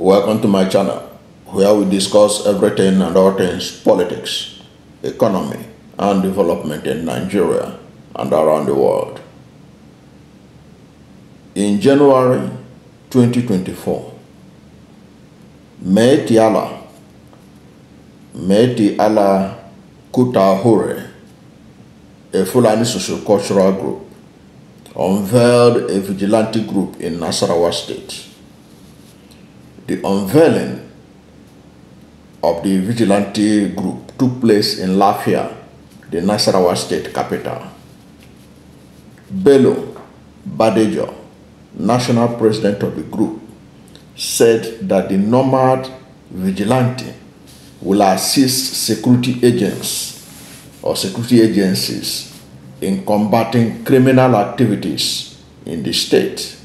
Welcome to my channel, where we discuss everything and all things politics, economy, and development in Nigeria and around the world. In January 2024, Miyetti Kutahure, a Fulani socio-cultural group, unveiled a vigilante group in Nasarawa State. The unveiling of the vigilante group took place in Lafia, the Nasarawa State capital. Bello Badejo, national president of the group, said that the nomad vigilante will assist security agents or security agencies in combating criminal activities in the state.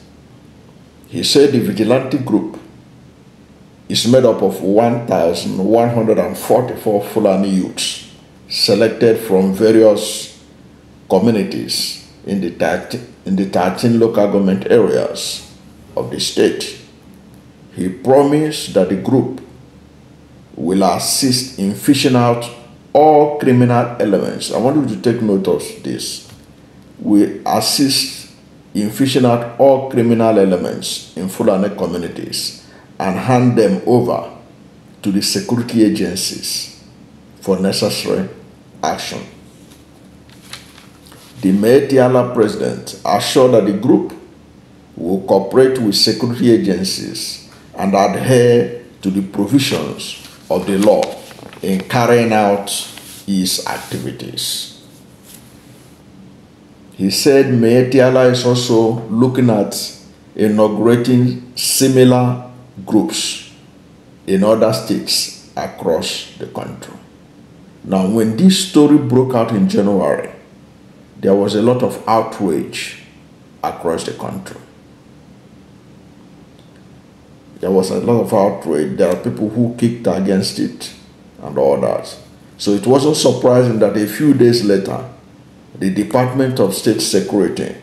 He said the vigilante group is made up of 1,144 Fulani youths selected from various communities in the 13 local government areas of the state. He promised that the group will assist in fishing out all criminal elements. I want you to take note of this. We assist in fishing out all criminal elements in Fulani communities and hand them over to the security agencies for necessary action. The Miyetti president assured that the group will cooperate with security agencies and adhere to the provisions of the law in carrying out his activities. He said Miyetti is also looking at inaugurating similar groups in other states across the country. Now, when this story broke out in January, there was a lot of outrage across the country. There was a lot of outrage. There are people who kicked against it and all that. So it wasn't surprising that a few days later, the Department of State Security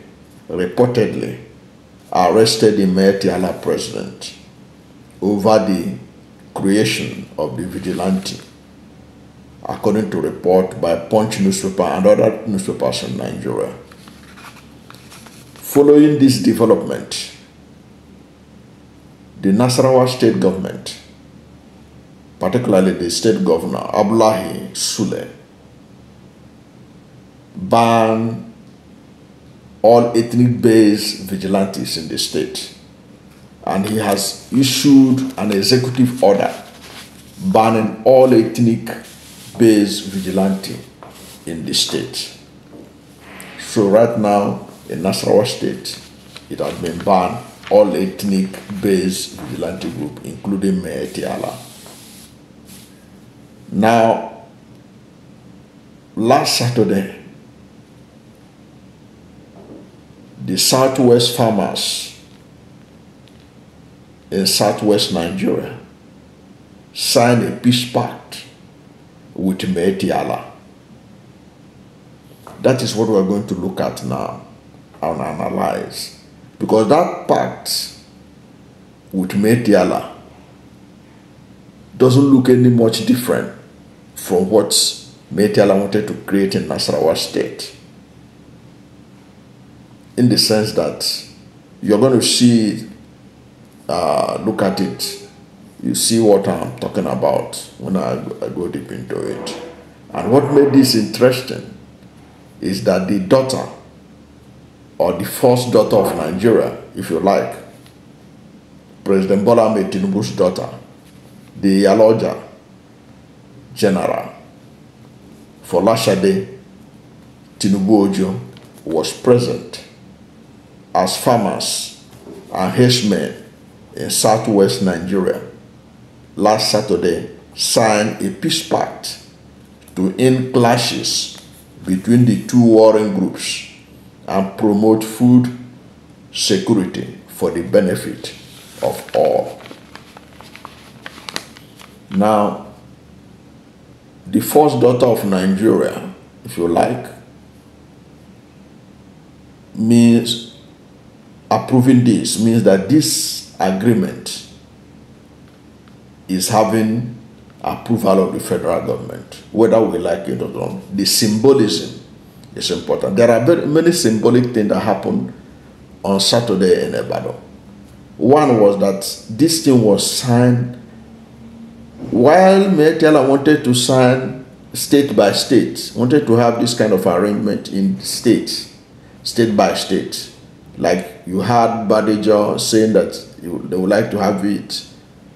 reportedly arrested the Miyetti president over the creation of the vigilante, according to report by Punch newspaper and other newspapers in Nigeria. Following this development, the Nasarawa state government, particularly the state governor, Abdullahi Sule, banned all ethnic-based vigilantes in the state. And he has issued an executive order banning all ethnic-based vigilante in the state. So right now, in Nasarawa State, it has been banned, all ethnic-based vigilante group, including Miyetti. Now, last Saturday, the Southwest farmers in southwest Nigeria signed a peace pact with Miyetti. That is what we are going to look at now and analyze. Because that pact with Miyetti doesn't look any much different from what Miyetti wanted to create in Nasarawa State. In the sense that you're going to see, look at it, you see what I'm talking about when I go deep into it. And what made this interesting is that the daughter, or the first daughter of Nigeria, if you like, President Bola Ahmed Tinubu's daughter, the Iyaloja General, Folashade Tinubu-Ojo, was present as farmers and herdsmen in southwest Nigeria last Saturday signed a peace pact to end clashes between the two warring groups and promote food security for the benefit of all. Now, the first daughter of Nigeria, if you like, means approving this means that this agreement is having approval of the federal government, whether we like it or not. The symbolism is important. There are very many symbolic things that happened on Saturday in Ibadan. One was that this thing was signed while Miyetti wanted to sign state by state, wanted to have this kind of arrangement in states, state by state. Like you had Badejo saying that they would like to have it,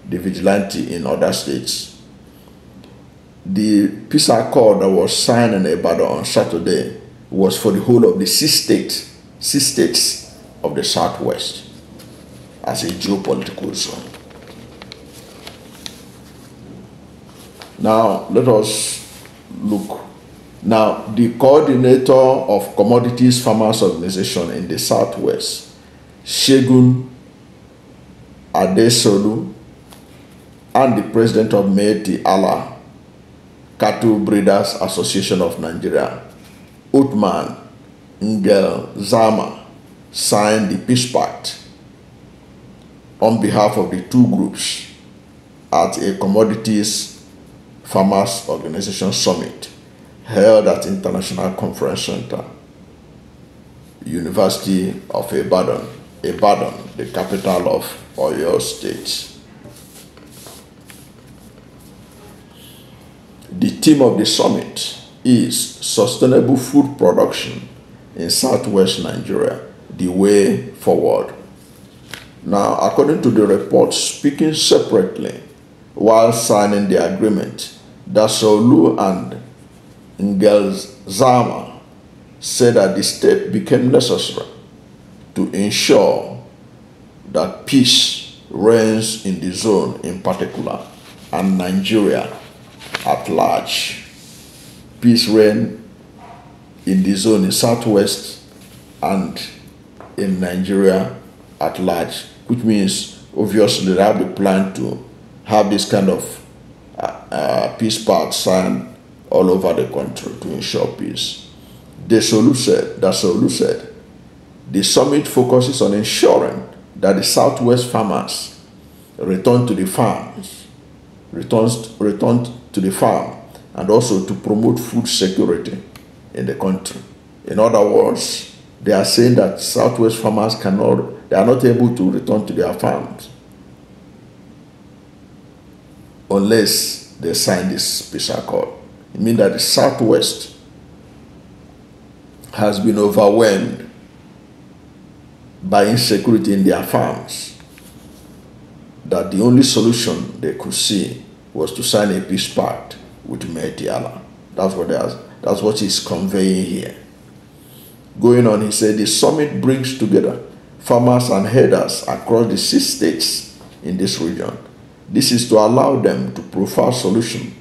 the vigilante in other states. The peace accord that was signed in Ibadan on Saturday was for the whole of the six states of the Southwest as a geopolitical zone. Now, let us look. Now, the coordinator of Commodities Farmers Organization in the Southwest, Segun Dasaolu, and the president of Miyetti Allah Cattle Breeders Association of Nigeria, Othman Ngelzarma, signed the Peace Pact on behalf of the two groups at a Commodities Farmers Organization Summit held at International Conference Center, University of Ibadan, the capital of Oyo State. The theme of the summit is Sustainable Food Production in Southwest Nigeria, the Way Forward. Now, according to the report, speaking separately while signing the agreement, Dasaolu and Ngelzarma said that the step became necessary to ensure that peace reigns in the zone in particular and Nigeria at large. Peace reign in the zone in Southwest and in Nigeria at large, which means obviously they have the plan to have this kind of peace pact signed all over the country to ensure peace. Dasaolu said, the summit focuses on ensuring that the Southwest farmers return to the farms, and also to promote food security in the country. In other words, they are saying that Southwest farmers they are not able to return to their farms unless they sign this peace accord. It means that the Southwest has been overwhelmed by insecurity in their farms, that the only solution they could see was to sign a peace pact with Miyetti Allah. That's what he's conveying here. Going on, he said the summit brings together farmers and herders across the 6 states in this region. This is to allow them to profile solutions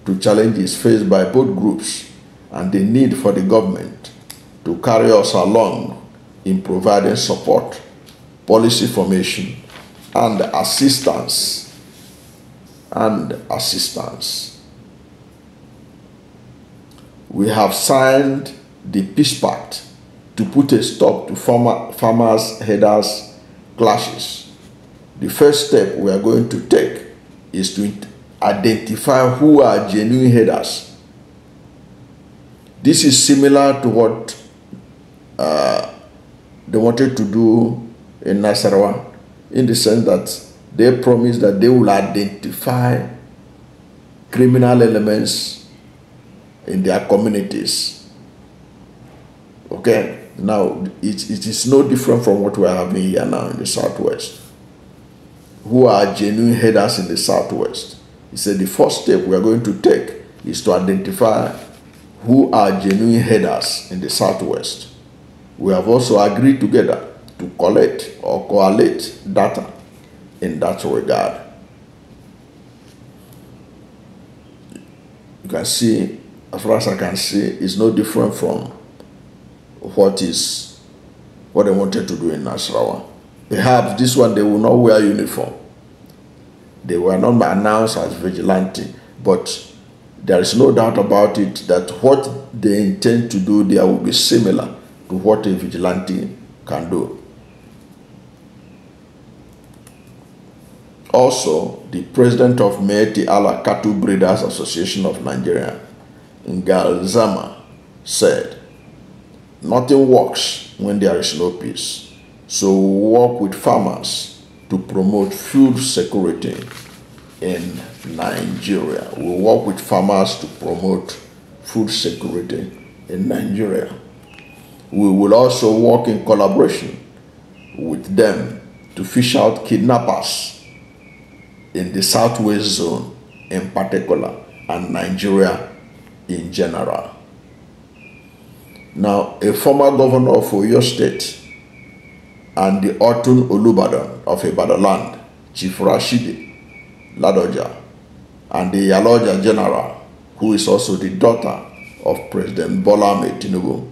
to challenges faced by both groups and the need for the government to carry us along in providing support, policy formation, and assistance. We have signed the Peace Pact to put a stop to farmers, herders clashes. The first step we are going to take is to identify who are genuine herders. This is similar to what they wanted to do in Nasarawa, in the sense that they promised that they will identify criminal elements in their communities. Okay, now it is no different from what we are having here now in the Southwest. Who are genuine herders in the Southwest? He said the first step we are going to take is to identify who are genuine herders in the Southwest. We have also agreed together to collect or collate data in that regard. You can see, as far as I can see, it's no different from what they wanted to do in Nasarawa. Perhaps this one they will not wear uniform. They were not announced as vigilante, but there is no doubt about it that what they intend to do there will be similar to what a vigilante can do. Also, the president of Miyetti Cattle Breeders Association of Nigeria, Ngelzarma, said, "Nothing works when there is no peace. So we work with farmers to promote food security in Nigeria." We work with farmers to promote food security in Nigeria. We will also work in collaboration with them to fish out kidnappers in the Southwest Zone in particular and Nigeria in general. Now, a former governor of Oyo State and the Otun Olubadan of Ibadan land, Chief Folashade Tinubu-Ojo, and the Iyaloja General, who is also the daughter of President Bola Ahmed Tinubu,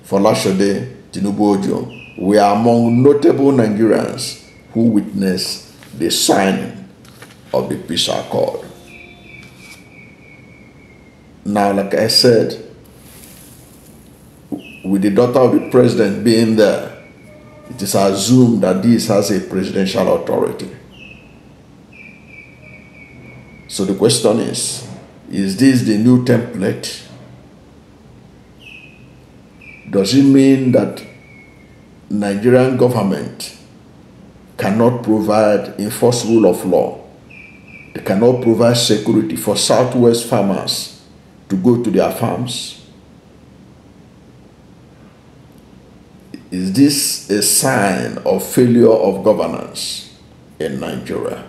Folashade Tinubu-Ojo, were among notable Nigerians who witnessed the signing of the peace accord. Now, like I said, with the daughter of the president being there, it is assumed that this has a presidential authority. So the question is this the new template? Does it mean that Nigerian government cannot provide enforced rule of law? They cannot provide security for Southwest farmers to go to their farms? Is this a sign of failure of governance in Nigeria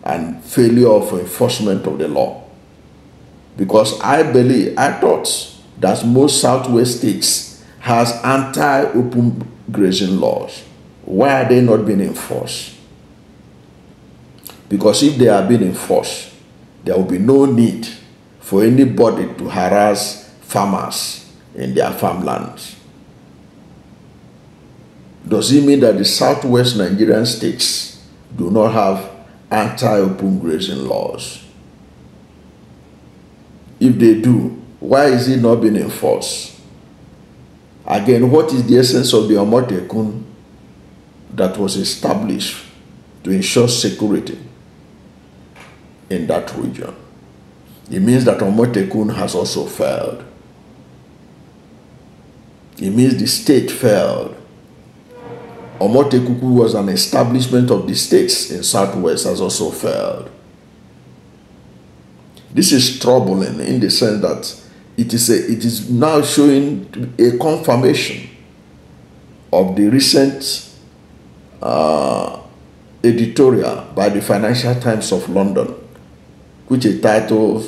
and failure of enforcement of the law? Because I thought that most Southwest states has anti-open grazing laws. Why are they not being enforced? Because if they are being enforced, there will be no need for anybody to harass farmers in their farmlands. Does it mean that the Southwest Nigerian states do not have anti-open grazing laws? If they do, why is it not being enforced? Again, what is the essence of the Omotekun that was established to ensure security in that region? It means that Omotekun has also failed. It means the state failed. Omotekun was an establishment of the states in Southwest, has also failed. This is troubling in the sense that it is now showing a confirmation of the recent editorial by the Financial Times of London, which is titled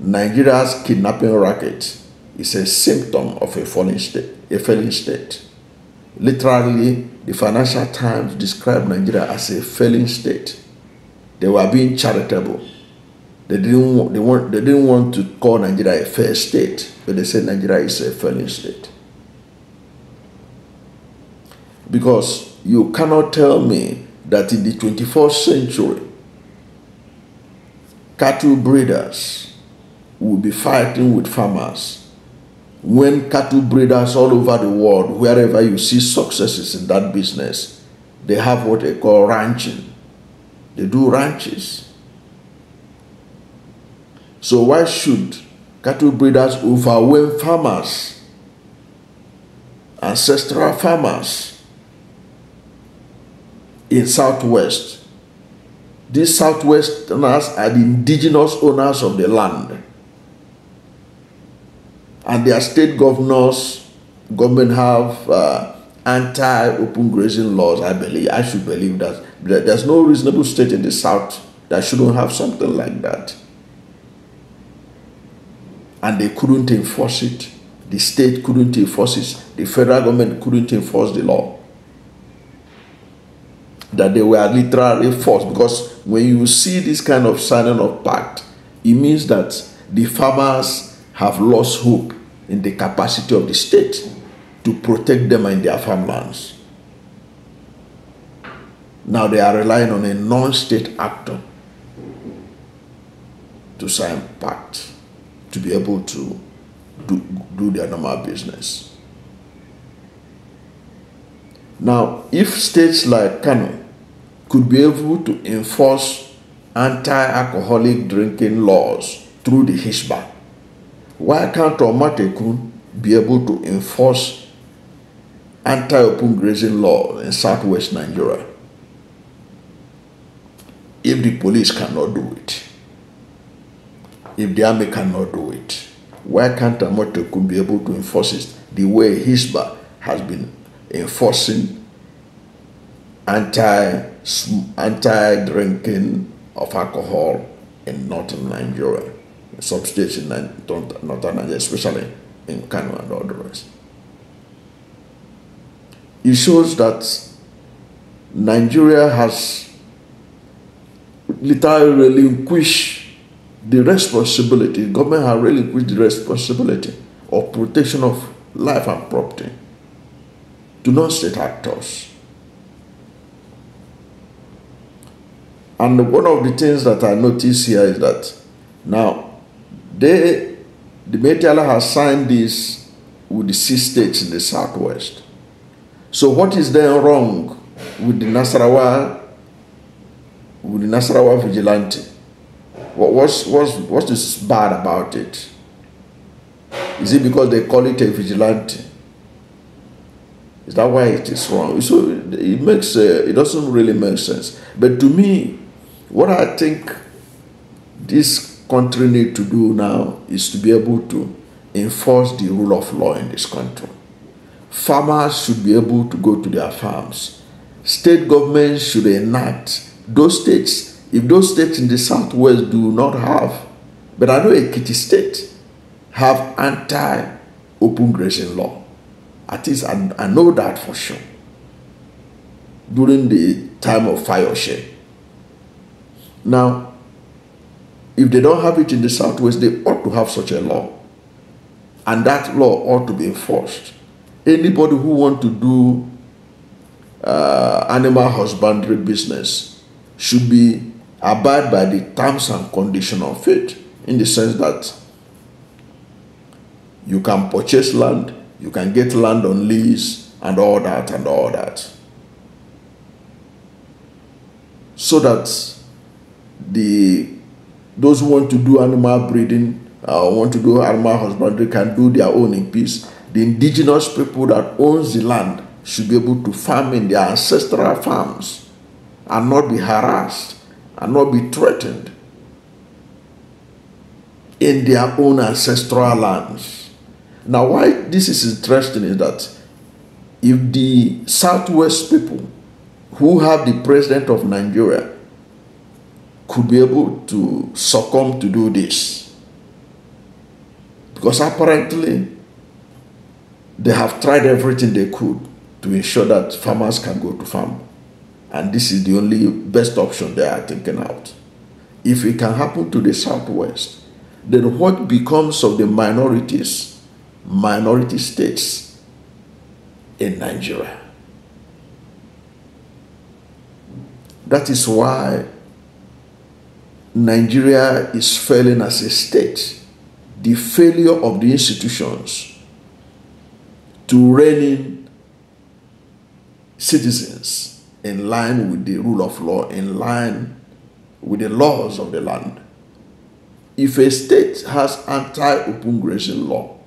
"Nigeria's Kidnapping Racket is a Symptom of a Failing State." Literally, the Financial Times described Nigeria as a failing state. They were being charitable. They didn't want to call Nigeria a fair state, but they said Nigeria is a failing state. Because you cannot tell me that in the 21st century, cattle breeders will be fighting with farmers when cattle breeders all over the world, wherever you see successes in that business, they have what they call ranching. They do ranches. So why should cattle breeders overwhelm farmers, ancestral farmers in Southwest? These Southwesterners are the indigenous owners of the land. And their state government have anti-open grazing laws, I should believe that. There's no reasonable state in the South that shouldn't have something like that. And they couldn't enforce it. The state couldn't enforce it. The federal government couldn't enforce the law. That they were literally forced. Because when you see this kind of signing of pact, it means that the farmers have lost hope in the capacity of the state to protect them in their farmlands. Now they are relying on a non-state actor to sign pact to be able to do their normal business. Now, if states like Kano could be able to enforce anti-alcoholic drinking laws through the Hisba, why can't Omatekun be able to enforce anti-open grazing law in southwest Nigeria? If the police cannot do it, if the army cannot do it, why can't Omatekun be able to enforce it the way Hisba has been enforcing anti-drinking of alcohol in northern Nigeria, in some states in northern Nigeria, especially in Kano and all the rest? It shows that Nigeria has literally relinquished the responsibility, the government has relinquished the responsibility of protection of life and property to non-state actors. And one of the things that I notice here is that now the Miyetti has signed this with the 6 states in the southwest. So what is then wrong with the Nasarawa vigilante? What is bad about it? Is it because they call it a vigilante? Is that why it is wrong? So it doesn't really make sense. But to me, what I think this country need to do now is to be able to enforce the rule of law in this country. Farmers should be able to go to their farms. State governments should enact those states. If those states in the southwest do not have, but I know Ekiti State have anti-open grazing law. At least I know that for sure. During the time of Folashade. Now, if they don't have it in the southwest, they ought to have such a law. And that law ought to be enforced. Anybody who wants to do animal husbandry business should abide by the terms and conditions of it, in the sense that you can purchase land, you can get land on lease, and all that. So that those who want to do animal breeding, want to do animal husbandry can do their own in peace. The indigenous people that owns the land should be able to farm in their ancestral farms and not be harassed and not be threatened in their own ancestral lands. Now, why this is interesting is that if the southwest people who have the president of Nigeria could be able to succumb to do this, because apparently they have tried everything they could to ensure that farmers can go to farm. And this is the only best option they are thinking out. If it can happen to the southwest, then what becomes of the minority states in Nigeria? That is why Nigeria is failing as a state. The failure of the institutions to rein in citizens in line with the rule of law, in line with the laws of the land. If a state has anti-open grazing law,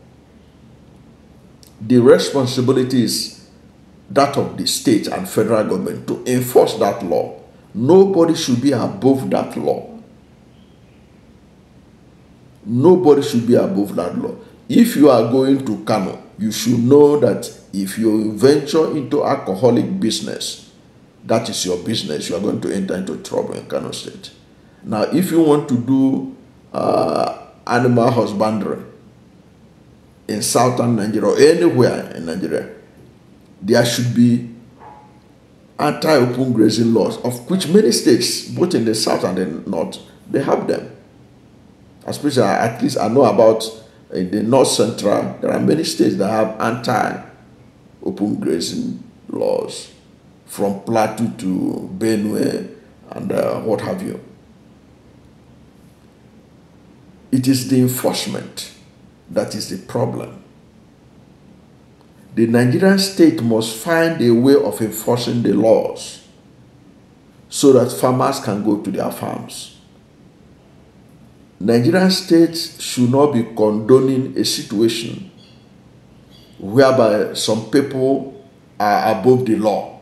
the responsibility is that of the state and federal government to enforce that law. Nobody should be above that law. Nobody should be above that law. If you are going to Kano, you should know that if you venture into alcoholic business, that is your business. You are going to enter into trouble in Kano State. Now, if you want to do animal husbandry in southern Nigeria or anywhere in Nigeria, there should be anti-open grazing laws, of which many states, both in the south and the north, they have them. Especially, at least I know about in the north central, there are many states that have anti-open grazing laws, from Plateau to Benue and what have you. It is the enforcement that is the problem. The Nigerian state must find a way of enforcing the laws. so that farmers can go to their farms. Nigerian states should not be condoning a situation whereby some people are above the law.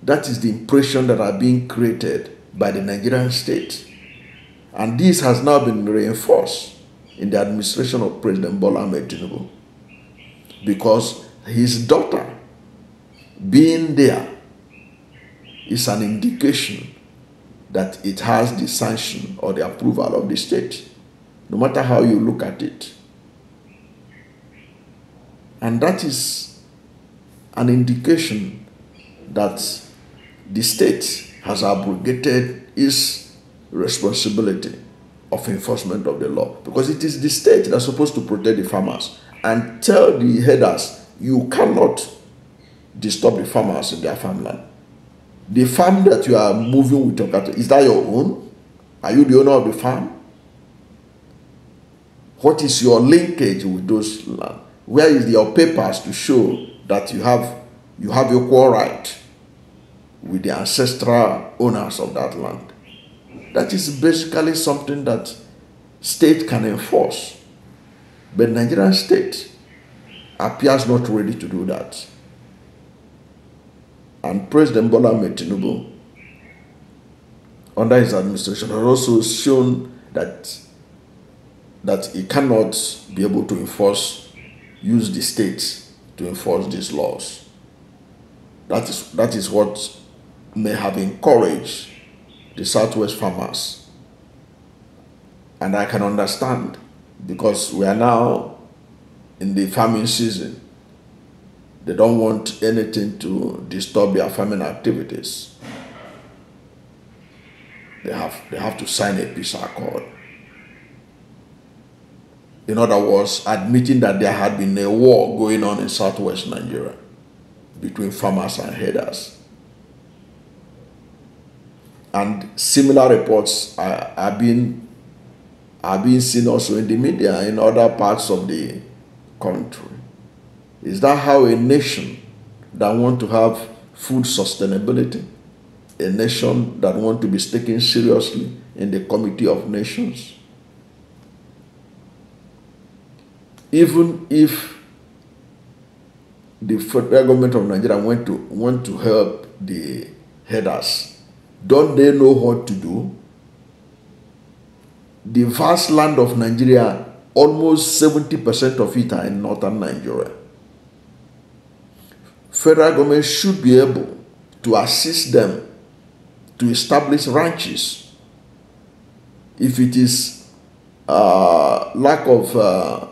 That is the impression that are being created by the Nigerian state. And this has now been reinforced in the administration of President Bola Ahmed Tinubu, because his daughter being there is an indication that it has the sanction or the approval of the state, no matter how you look at it. And that is an indication that the state has abrogated its responsibility of enforcement of the law, because it is the state that's supposed to protect the farmers and tell the headers, you cannot disturb the farmers in their farmland. The farm that you are moving with your cattle, is that your own? Are you the owner of the farm? What is your linkage with those land? Where is your papers to show that you have equal right with the ancestral owners of that land? That is basically something that state can enforce. But Nigerian state appears not ready to do that. And President Bola Ahmed Tinubu, under his administration, has also shown that he cannot be able to use the states to enforce these laws. That is what may have encouraged the Southwest farmers. And I can understand, because we are now in the farming season. They don't want anything to disturb their farming activities. They have to sign a peace accord. In other words, admitting that there had been a war going on in Southwest Nigeria between farmers and herders. And similar reports are being seen also in the media in other parts of the country. Is that how a nation that wants to have food sustainability, a nation that wants to be taken seriously in the Committee of Nations, even if the federal government of Nigeria want to help the herders, don't they know what to do? The vast land of Nigeria, almost 70% of it are in northern Nigeria. Federal government should be able to assist them to establish ranches. If it is lack of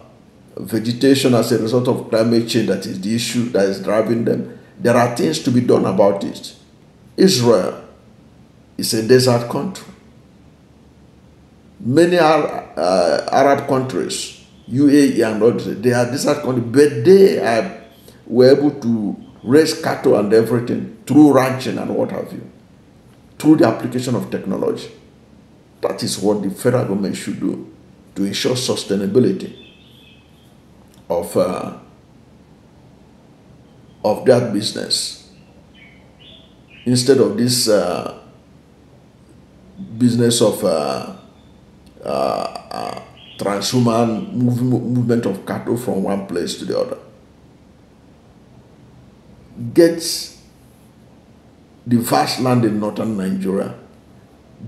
vegetation as a result of climate change that is the issue that is driving them, there are things to be done about it. Israel is a desert country. Many Arab countries, UAE and others, they are desert countries, but they were able to raise cattle and everything through ranching and what have you, through the application of technology. That is what the federal government should do to ensure sustainability of that business, instead of this business of transhuman movement of cattle from one place to the other. Get the vast land in northern Nigeria,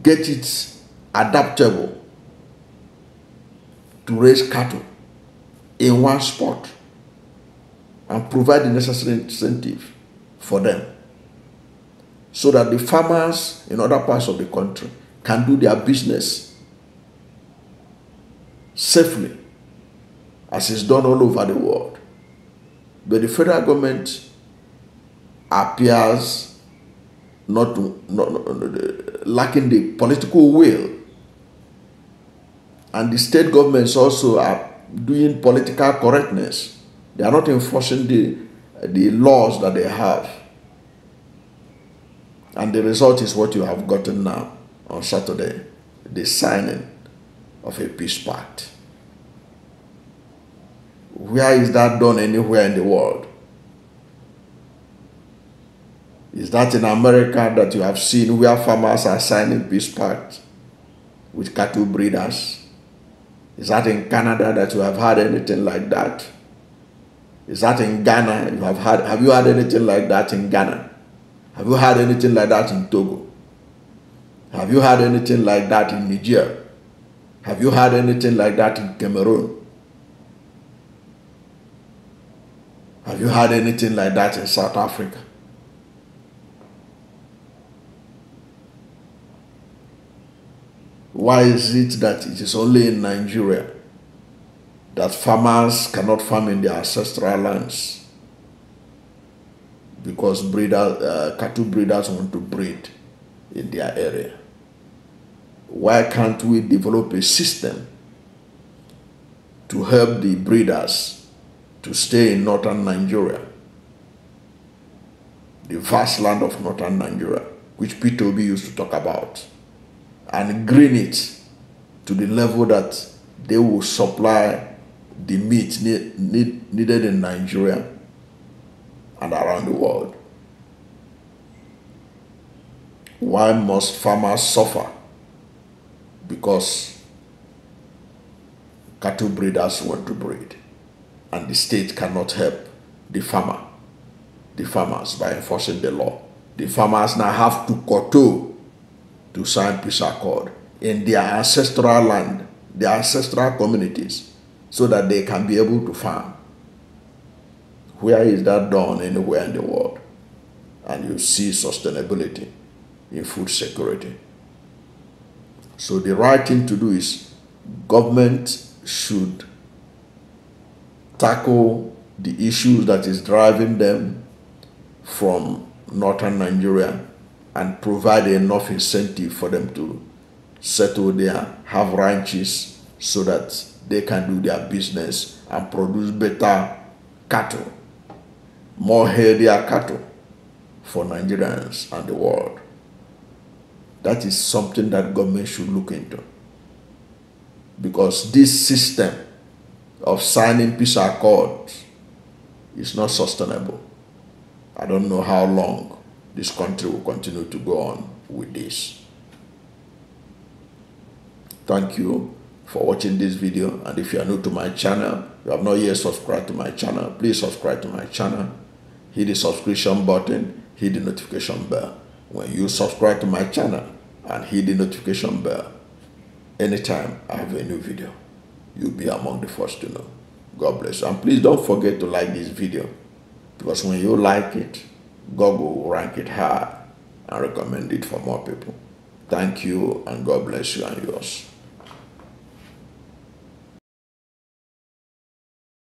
get it adaptable to raise cattle in one spot, and provide the necessary incentive for them, so that the farmers in other parts of the country can do their business safely, as is done all over the world. But the federal government appears not lacking the political will, and the state governments also are doing political correctness. They are not enforcing the laws that they have, and the result is what you have gotten now on Saturday, the signing of a peace pact. Where is that done anywhere in the world? Is that in America that you have seen where farmers are signing peace pact with cattle breeders? Is that in Canada that you have had anything like that? Is that in Ghana? Have you had anything like that in Ghana? Have you had anything like that in Togo? Have you had anything like that in Niger? Have you had anything like that in Cameroon? Have you had anything like that in South Africa? Why is it that it is only in Nigeria that farmers cannot farm in their ancestral lands? Because cattle breeders want to breed in their area. Why can't we develop a system to help the breeders to stay in northern Nigeria, the vast land of northern Nigeria, which P2B used to talk about, and green it to the level that they will supply the meat needed in Nigeria and around the world? Why must farmers suffer because cattle breeders want to breed and the state cannot help the farmers by enforcing the law? The farmers now have to kowtow to sign peace accord in their ancestral land, their ancestral communities, so that they can be able to farm. Where is that done anywhere in the world? And you see sustainability in food security. So the right thing to do is government should tackle the issues that is driving them from northern Nigeria and provide enough incentive for them to settle there, have ranches, so that they can do their business and produce better cattle, more healthier cattle for Nigerians and the world. That is something that government should look into. Because this system of signing peace accords is not sustainable. I don't know how long this country will continue to go on with this. Thank you for watching this video, and if you are new to my channel, you have not yet subscribed to my channel, please subscribe to my channel, hit the subscription button, hit the notification bell. When you subscribe to my channel and hit the notification bell, anytime I have a new video, you'll be among the first to know. God bless you. And please don't forget to like this video, because when you like it, Google will rank it high and recommend it for more people. Thank you, and God bless you and yours.